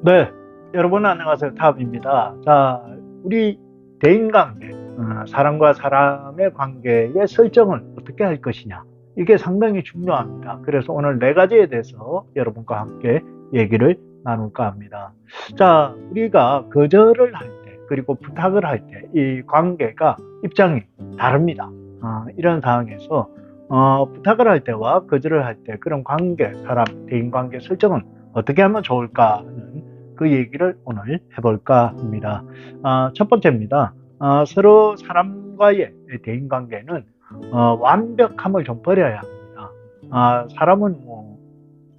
네, 여러분 안녕하세요. 탑입니다. 자, 우리 대인관계, 사람과 사람의 관계의 설정을 어떻게 할 것이냐. 이게 상당히 중요합니다. 그래서 오늘 네 가지에 대해서 여러분과 함께 얘기를 나눌까 합니다. 자, 우리가 거절을 할 때, 그리고 부탁을 할 때, 이 관계가 입장이 다릅니다. 이런 상황에서 부탁을 할 때와 거절을 할 때 그런 관계, 사람, 대인관계 설정은 어떻게 하면 좋을까 하는 그 얘기를 오늘 해볼까 합니다. 첫 번째입니다. 서로 사람과의 대인관계는 완벽함을 좀 버려야 합니다. 사람은 뭐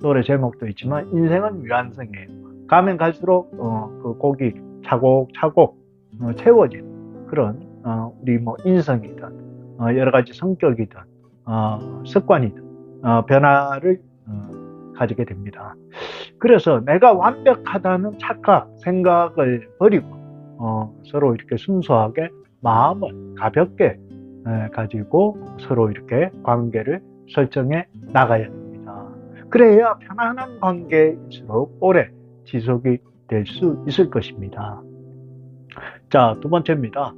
노래 제목도 있지만 인생은 유한성이에요. 가면 갈수록 그 곡이 차곡차곡 채워지는 그런 우리 뭐 인성이든 여러 가지 성격이든 습관이든 변화를 가지게 됩니다. 그래서 내가 완벽하다는 착각, 생각을 버리고 서로 이렇게 순수하게 마음을 가볍게 가지고 서로 이렇게 관계를 설정해 나가야 됩니다. 그래야 편안한 관계일수록 오래 지속이 될 수 있을 것입니다. 자, 두 번째입니다.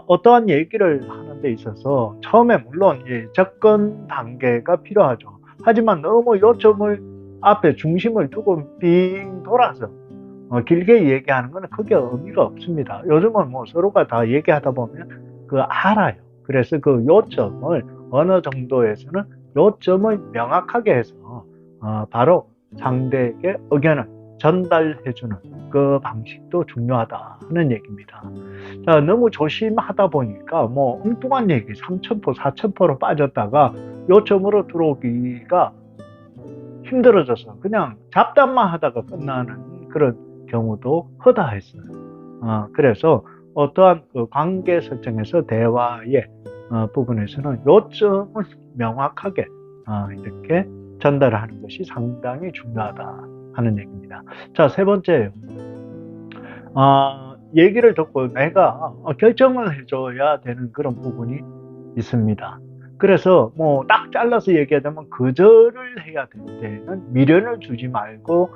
어떠한 얘기를 하는 데 있어서 처음에 물론 접근 단계가 필요하죠. 하지만 너무 요점을 앞에 중심을 두고 빙 돌아서 길게 얘기하는 것은 크게 의미가 없습니다. 요즘은 뭐 서로가 다 얘기하다 보면 알아요. 그래서 그 요점을 어느 정도에서는 요점을 명확하게 해서 바로 상대에게 의견을 전달해주는 그 방식도 중요하다 하는 얘기입니다. 자, 너무 조심하다 보니까 뭐 엉뚱한 얘기 3,000포, 4,000포로 빠졌다가 요점으로 들어오기가 힘들어져서 그냥 잡담만 하다가 끝나는 그런 경우도 허다했어요. 그래서 어떠한 그 관계 설정에서 대화의 부분에서는 요점을 명확하게 이렇게 전달하는 것이 상당히 중요하다 하는 얘기입니다. 자, 세 번째예요. 얘기를 듣고 내가 결정을 해줘야 되는 그런 부분이 있습니다. 그래서 뭐 딱 잘라서 얘기하자면 거절을 해야 될 때는 미련을 주지 말고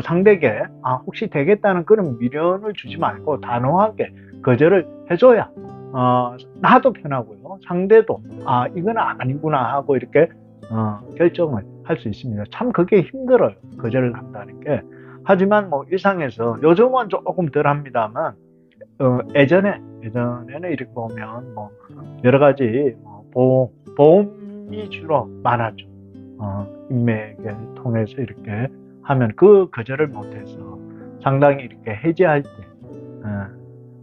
상대에게 혹시 되겠다는 그런 미련을 주지 말고 단호하게 거절을 해줘야 나도 편하고요. 상대도 이건 아니구나 하고 이렇게 결정을 할 수 있습니다. 참 그게 힘들어요. 거절을 한다는 게. 하지만 뭐 일상에서 요즘은 조금 덜 합니다만 예전에는 이렇게 보면 뭐 여러 가지 보험이 주로 많았죠. 인맥을 통해서 이렇게 하면 그 거절을 못해서 상당히 이렇게 해지할 때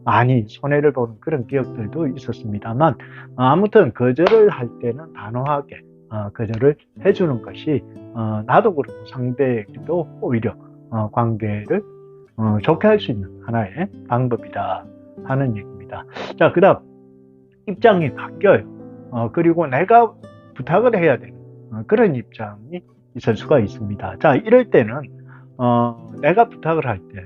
많이 손해를 보는 그런 기억들도 있었습니다만 아무튼 거절을 할 때는 단호하게 거절을 해주는 것이 나도 그렇고 상대에게도 오히려 관계를 좋게 할 수 있는 하나의 방법이다 하는 얘기입니다. 자, 그 다음 입장이 바뀌어요. 그리고 내가 부탁을 해야 되는 그런 입장이 있을 수가 있습니다. 자, 이럴 때는 내가 부탁을 할 때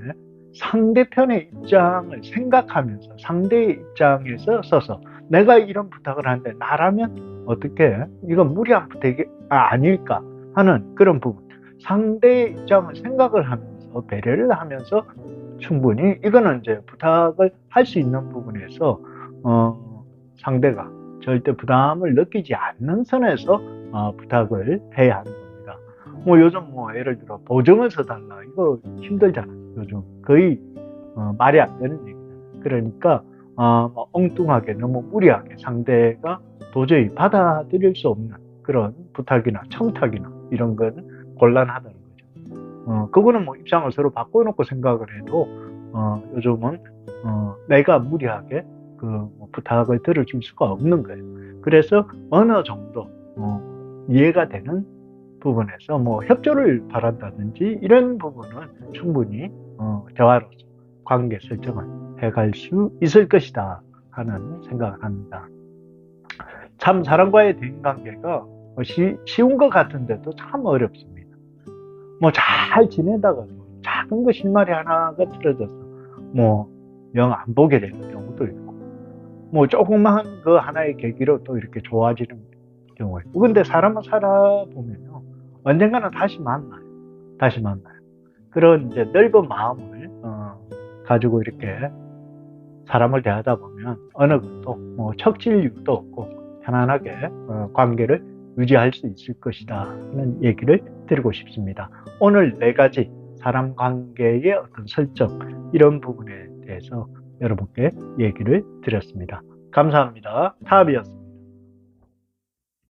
상대편의 입장을 생각하면서 상대의 입장에서 서서 내가 이런 부탁을 하는데 나라면 어떻게 이건 무리한 부탁이 아닐까 하는 그런 부분, 상대의 입장을 생각을 하면서 배려를 하면서 충분히 이거는 이제 부탁을 할 수 있는 부분에서 상대가 절대 부담을 느끼지 않는 선에서 부탁을 해야 하는 겁니다. 뭐 요즘 뭐 예를 들어 보증을 서달라 이거 힘들잖아요. 요즘 거의 말이 안 되는 얘기잖아요. 그러니까 뭐 엉뚱하게 너무 무리하게 상대가 도저히 받아들일 수 없는 그런 부탁이나 청탁이나 이런 건 곤란하다는 거죠. 그거는 뭐 입장을 서로 바꿔놓고 생각을 해도 요즘은 내가 무리하게 뭐 부탁을 들어줄 수가 없는 거예요. 그래서 어느 정도 이해가 되는 부분에서 뭐 협조를 바란다든지 이런 부분은 충분히 대화로서 관계 설정을 해갈 수 있을 것이다 하는 생각을 합니다. 참 사람과의 대인관계가 쉬운 것 같은데도 참 어렵습니다. 뭐 잘 지내다가 작은 거 실마리 하나가 틀어져서 뭐 영 안 보게 되는 경우도 있고 뭐 조그만 그 하나의 계기로 또 이렇게 좋아지는 경우가 있고 근데 사람은 살아보면요 언젠가는 다시 만나요. 그런 이제 넓은 마음을 가지고 이렇게 사람을 대하다 보면 어느 것도 뭐 척질 이유도 없고 편안하게 관계를 유지할 수 있을 것이다 하는 얘기를 드리고 싶습니다. 오늘 4가지 사람 관계의 어떤 설정, 이런 부분에 대해서 여러분께 얘기를 드렸습니다. 감사합니다. 타합이었습니다.